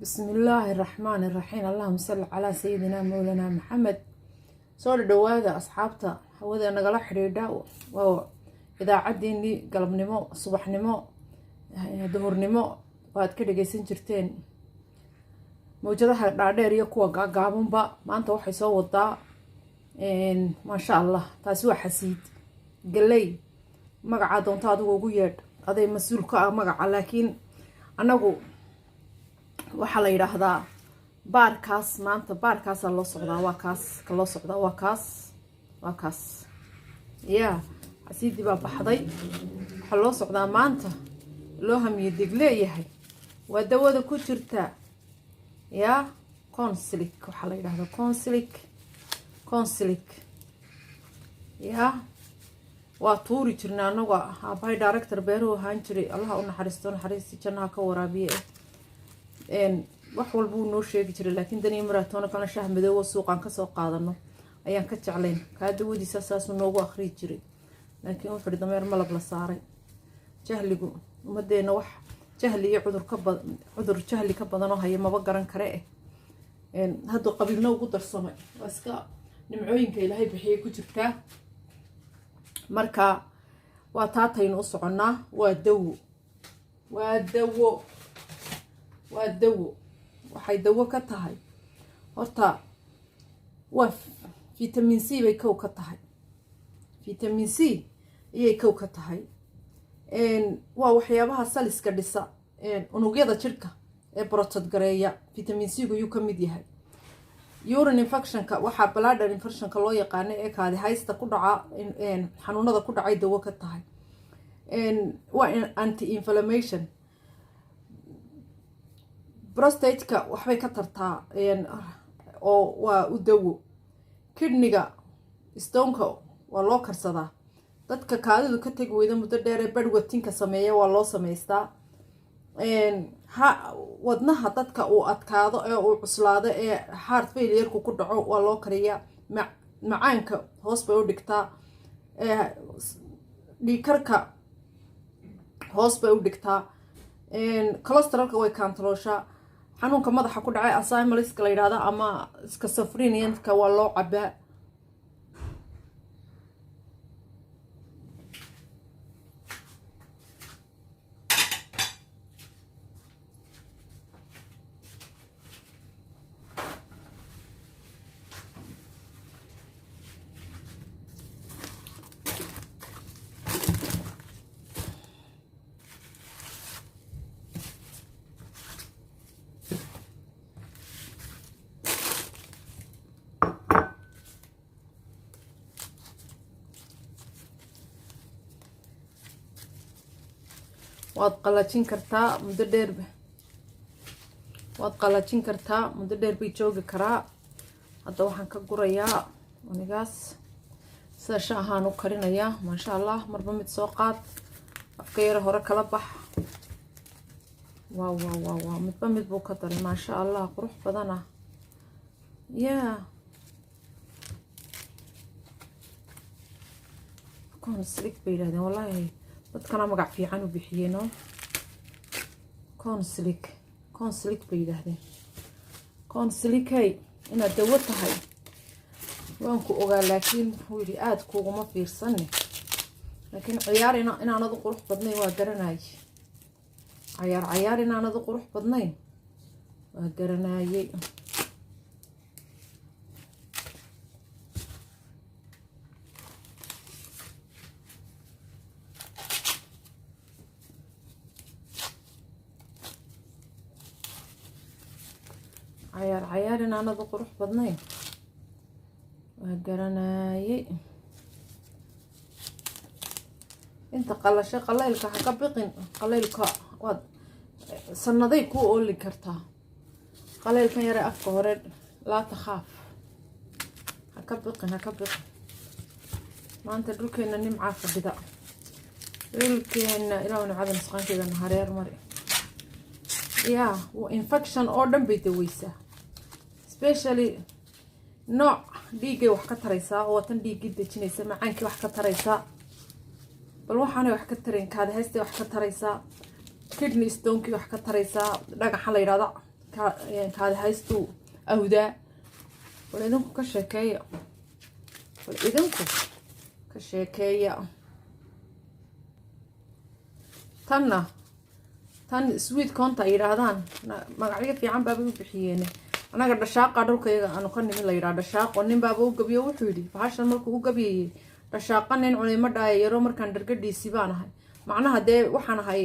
بسم الله الرحمن الرحيم. اللهم صل على سيدنا مولانا محمد. صور دواده أصحابته هودا نقلا حريدا إذا عديني قلب نمو صبح نمو دمر نمو واد كده جيسين جرتين موجودة دادير يكوا قابون با ما أنت وحي صوت إن ما شاء الله تاسوا حسيد قال لي مقع دونتادو وقياد هذا مسؤول كا مقع لكن أنا waxaa la yiraahdaa baarkaas maanta baarkaas loo socdaa waa kaas ka loo socdaa waa kaas yaa asiidi baa baxday waxa loo socdaa maanta loo hamiyo digleeyahay waa dawada ku jirta yaa consilic waxa la yiraahdaa consilic yaa waa tuuri jirnaa anagu aabay director beeruhu ahaan jiray Allah u naxariisto jannaha ka waraabiye wax walba uu noo sheegi jiray laakiin dani maraatoona kana shaah madow suuqan ka soo qaadano ayaan ka jeclayn ka dawadiisa saas noogu akhri jiray laakiin wuxuu dameer malab la saaray jahligu umadeena wax jahli iyo cudur jahli ka badan oo haya maba garan kare hadda qabiilna ugu darsamay waa iska nimcooyinka Ilaahay bixiyay ku jirta marka waa taataynu u soconaa waa dawo waxay dawo ka tahay horta waa vitamin C bay kow ka tahay vitamin C ayay kow ka tahay waa waxyaabaha saliska dhisa unugyada jirka ee protect gareeya vitamin C gu ka mid yahay urine infection ka waxa bladder infection ka loo yaqaan ee kaadi haysta ku dhaca xanuunada ku dhacay dawo ka tahay waa anti inflammation prostate-ka waxbay ka tartaa oo waa u dawo kidneyga stone-ka waa loo karsadaa dadka kaadidu ka tag weyda muddo dheer ee badhwatinka sameeya waa loo sameystaa wadnaha dadka uu adkaado ee uu cuslaado ee heart failure ku dhaco waa loo kariyaa macaanka hoos bay u dhigtaa dhiikarka hoos bay u dhigtaa cholesterolka way controlshaa xanuunka madaxa ku dhacay Alzheimer's la yiraahdo ama schizophrenia-ka waa loo cabaa waad qalajin kartaa muddo dheer bay joogi karaa hadda waxaan ka gurayaa anigaas sida shaahan u karinayaa ma sha Allah marba mid soo qaad afka yar hore kala bax waa midba mid buu ka daray ma sha Allah qurux badan ah consilic bay yiraahdeen wallahi dadkana magac fiican u bixiyeen consilic bay yiraahdeen consilicay ina dawo tahay waan ku ogaa laakiin wili aad kuuguma fiirsan laakiin ciyaar inaanadu qurux badnayn waa garanay ciyaar inaanadu qurux badnayn waa garanayay عيار إن أنا ذو قروح بدنين وهجرناي أنت قال شيء قليلك حكبقين قليلك واد سنضي كو أقول لك كرتها قليلك يرى أفكار لا تخاف حكبقين ما أنت تقولك إنني معاف بدا يقولك إن إلى أن عدم سقان كذا نهارير مري يا وإنفكشن أوردن بيتويسه especially nooc dhiigay wax ka taraysaa oo tan dhiigii dejinaysa macaankii wax ka taraysaa bal waxaanay wax ka tareen kaada haystay wax ka taraysaa kidney stone-kii wax ka taraysaa dhagaxa la yiraahdo kaadi haystuu awdaa bal idinku ka sheekeeya bal idinku ka sheekeeya tan sweet conta ay yiraahdaan magacyo fiican baaba u bixiyeen anaga dhashaaqa dhulkayga aanu ka nimin la yiraahdo dhashaaqo nin baaba u gabiyo wuxuu yidhi bahashan markuu u gabiyay dhashaaqa nin culimo dhaayaro markaan dhargadhiisi baan ahay macnaha dee waxaan ahay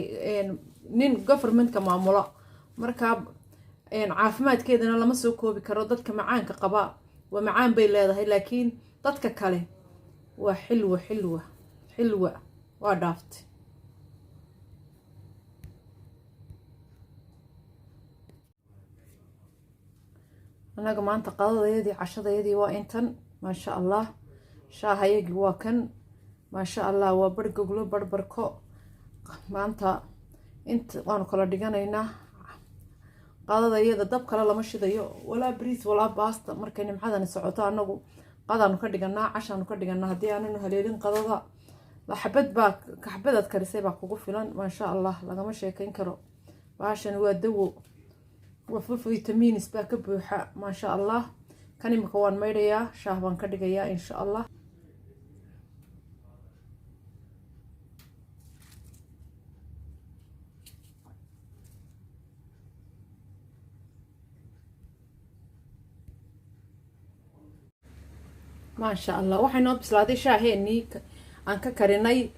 nin governmentka maamula markaa caafimaadkeedana lama soo koobi karo dadka macaanka qaba waa macaan bay leedahay laakiin dadka kale waa xilwa waa dhaaftay anaga maanta qadadayadii cashadayadii waa intan maasha allah shaahayagii waa kan maasha allah waa bargoglo barbarko maanta inta waanu kala dhiganaynaa qadadayada dab kale lama shidayo walaa bariis walaa baasta markay nimcadani socoto anagu qadaanu ka dhiganaa cashaanu ka dhiganaa haddii aananu haleelin qadada xabadaad karisay baa kugu filan maasha allah lagama sheekayn karo bahashani waa dawo وفيتامينز باك بوحة ما شاء الله كان مكون ميريا شاهبان كدغيا ان شاء الله ما شاء الله waxayna bislaaday shaaheeni aan ka karinay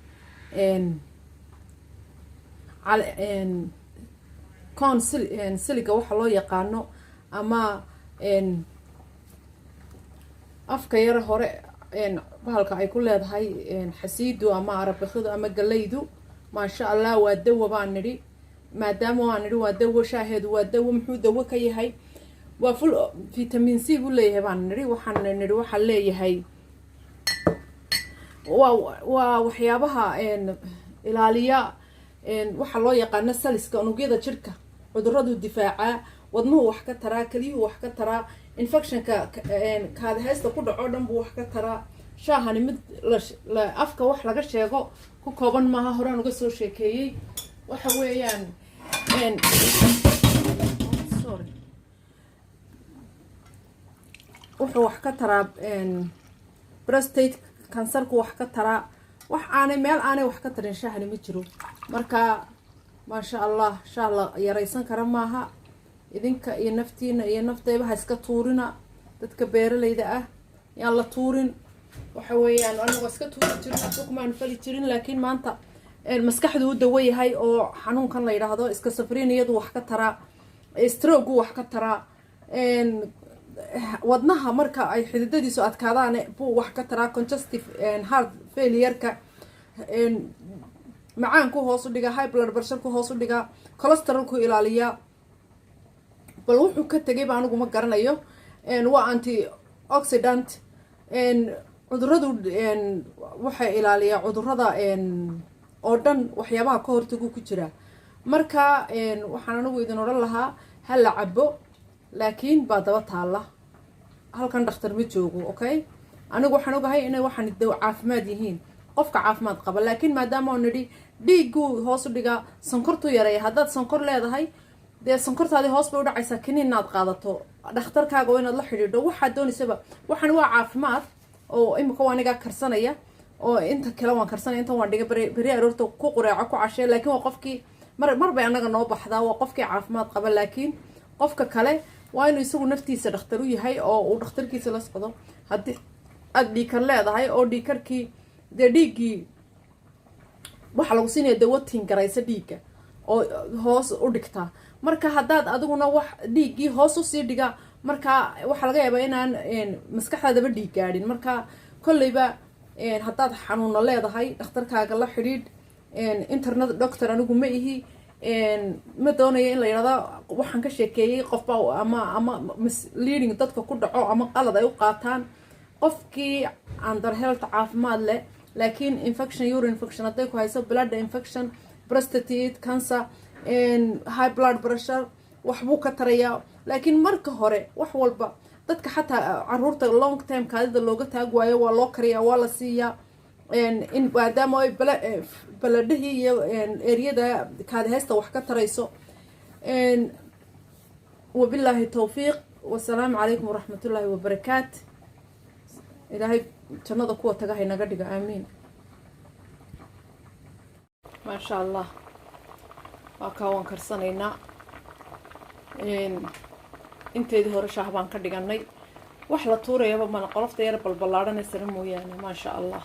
كون سيليكا waxa loo yaqaano ama afka yar hore bahalka ay ku leedahay xasiidu ama arabikhdu ama galaydu ma sha Allah waa dawo baan niri maadaama waan niri waa dawo shaaheedu waa dawo muxuu dawo ka yahay waa full vitamin C buu leeyahay baan niri waxaan niri waxa leeyahay waa waxyaabaha ilaaliya waxa loo yaqaan saliska unugyada jirka cudurradu difaaca wadnuhu wax ka taraa kaliyuhu wax ka taraa infectionka kaadi haysta ku dhaco dhan buu wax ka taraa shaahani mid afka wax laga sheego ku kooban maaha horaan uga soo sheekeeyay waxa weeyaan wuxuu wax ka taraa prostate cancerku wax ka taraa wax aanay meel aanay wax ka tarin shaahani ma jiro marka ما شاء الله شاء الله يريسن كرماها idinka iyo naftiina iyo naftayba ha iska tuurina dadka beeralayda ah yaan la tuurin waxa weeyaan anagu iska tuuri jirin xukumaan fali jirin laakiin maanta maskaxdu u dawayahay oo xanuunkan la yiraahdo iska safriiniyadu wax ka tara stroke wax ka tara wadnaha marka ay xididadiisu adkaadaan buu wax ka tara congestive heart failure-ka معان كو هوسو دغا هاي بلاد برشر كو هوسو دغا كوليسترول كو ilaaliya bal wuxuu ka tagay baan ugu ma garanayo waa anti oxidant cudurradu waxa ilaaliya cudurrada oo dhan waxyaabaha ka hortagu ku jira marka waxaan anigu idin oran lahaa hal la cabo laakiin baa daba taala halkan dhakhtar ma joogo okay anigu waxaan ogahay inay waxaan caafimaad yihiin qofka caafimaad qaba laakiin maadaama uu nidhi dhiigu hoos u dhiga sonkortu yaray haddaad sonkor leedahay dee sonkortaadi hoos bay u dhacaysaa kiniinaad qaadato dhakhtarkaaga waa inaad la xidhiidho waxaad doonaysaba waxaan waa caafimaad oo imika waa anigaa karsanaya oo inta kale waan karsanaya intan waan dhiga beri aroorta ku qureeco ku cashee laakiin waa qofkii mar bay anaga noo baxdaa waa qofkii caafimaad qaba laakiin qofka kale waa inuu isagu naftiisa dhakhtar u yahay oo uu dhakhtarkiisa la socdo haddii aad dhiikar leedahay oo dhiikarkii dee dhiiggii waxa lagu siinaya dawatin garaysa dhiigga oo hoos u dhigtaa marka haddaad adiguna wax dhiiggii hoos u sii dhiga marka waxa laga yaabaa inaan maskaxdaadaba dhiig gaadhin marka kolleyba haddaad xanuuno leedahay dhakhtarkaaga la xidhiidh internet doctor anigu ma ihi ma doonayo in la yidhahdo waxaan ka sheekeeyey qofba ama misleading dadka ku dhaco ama qalad ay u qaataan qofkii under health caafimaad leh laakiin infection urine infection hadday ku hayso blood infection prostate cancer high blood pressure waxbuu ka tarayaa laakiin marka hore wax walba dadka xataa caruurta long time kaadida looga taag waayo waa loo kariyaa waa la siiyaa in maadaama ay baladhihii iyo eriyada kaadi haysta wax ka tarayso وبالله التوفيق والسلام عليكم ورحمة الله وبركاته. إلهي جنة قوة تجاهي نقدر آمين. ما شاء الله وكون كرسانينا انت هور شهبان كدغنay wax la tuurayaba mana qolofta yar balbalaaran isla mooyaan ma sha Allah